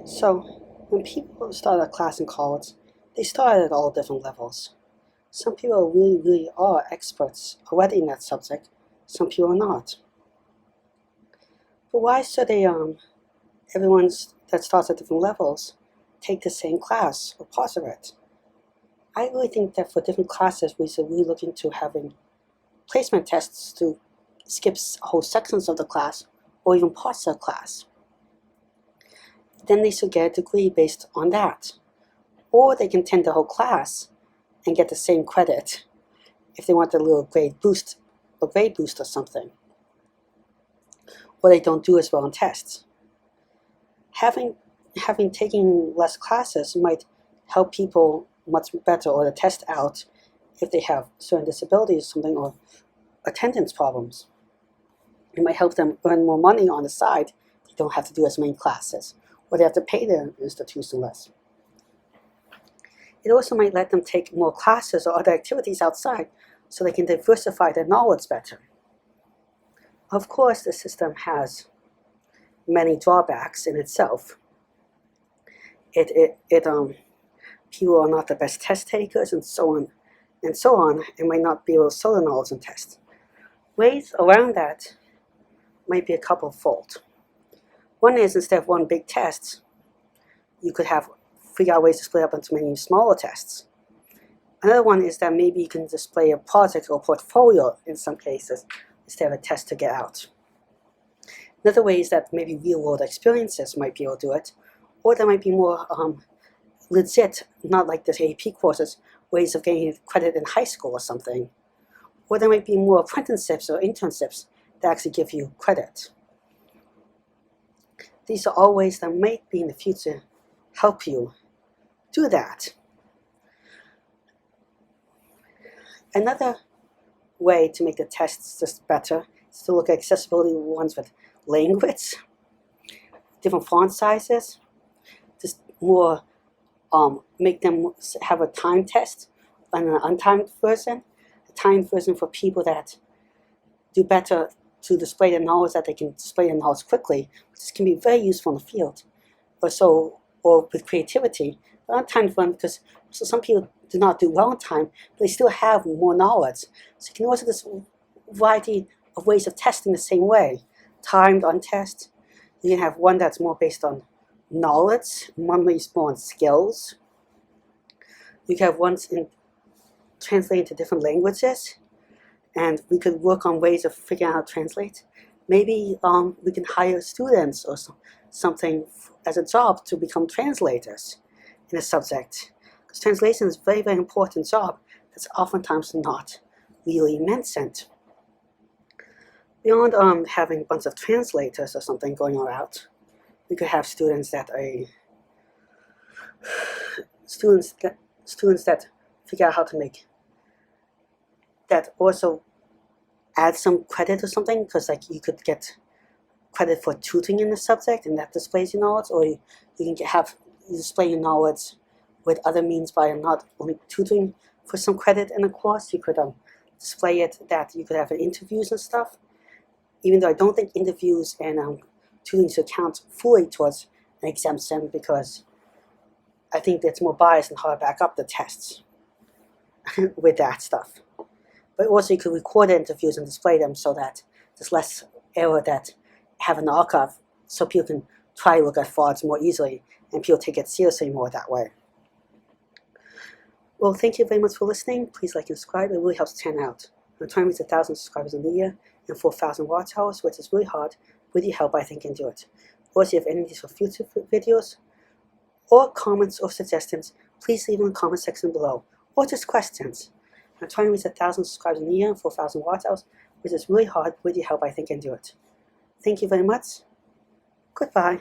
So, when people start a class in college, they start at all different levels. Some people really are experts already in that subject, some people are not. But why should everyone that starts at different levels take the same class or parts of it? I really think that for different classes, we should really look into having placement tests to skip whole sections of the class or even parts of the class. Then they should get a degree based on that. Or they can attend the whole class and get the same credit if they want a little grade boost or something. Or they don't do as well on tests. Having taken less classes might help people much better or the test out if they have certain disabilities or something or attendance problems. It might help them earn more money on the side. They don't have to do as many classes, or they have to pay their institution less. It also might let them take more classes or other activities outside so they can diversify their knowledge better. Of course, the system has many drawbacks in itself. People are not the best test takers and so on, and might not be able to show the knowledge in tests. Ways around that might be a couple-fold. One is, instead of one big test, you could figure out ways to split up into many smaller tests. Another one is that maybe you can display a project or portfolio in some cases instead of a test to get out. Another way is that maybe real-world experiences might be able to do it, or there might be more legit, not like the AP courses, ways of getting credit in high school or something. Or there might be more apprenticeships or internships that actually give you credit. These are all ways that might be in the future help you do that. Another way to make the tests just better is to look at accessibility ones with language, different font sizes, just more make them have a time test and an untimed version. A timed version for people that do better to display the knowledge, that they can display the knowledge quickly, which can be very useful in the field, or with creativity. The untimed one, because some people do not do well in time, but they still have more knowledge. So you can also this variety of ways of testing the same way. Timed, untest. You can have one that's more based on knowledge, one based more on skills. You can have ones translate into different languages, and we could work on ways of figuring out how to translate. Maybe we can hire students or something as a job to become translators in a subject. Because translation is a very important job that's oftentimes not really mentioned. Beyond having a bunch of translators or something going all out, we could have students that figure out how to make that also add some credit or something, because like you could get credit for tutoring in the subject and that displays your knowledge, or you can display your knowledge with other means by not only tutoring for some credit in a course. You could display it that you could have interviews and stuff, even though I don't think interviews and tutoring should count fully towards an exemption, because I think that's more biased and hard to back up the tests with that stuff. But also you could record the interviews and display them so that there's less error that have an archive, so people can try to look at frauds more easily and people take it seriously more that way. Well, thank you very much for listening. Please like and subscribe. It really helps the channel out. I'm trying to reach 1,000 subscribers in the year and 4,000 watch hours, which is really hard. With your help, I think I can do it. Also, if you have any ideas for future videos or comments or suggestions, please leave them in the comment section below, or just questions. I'm trying to reach 1,000 subscribers in a year and 4,000 watch hours, which is really hard. With your help, I think I can do it. Thank you very much. Goodbye.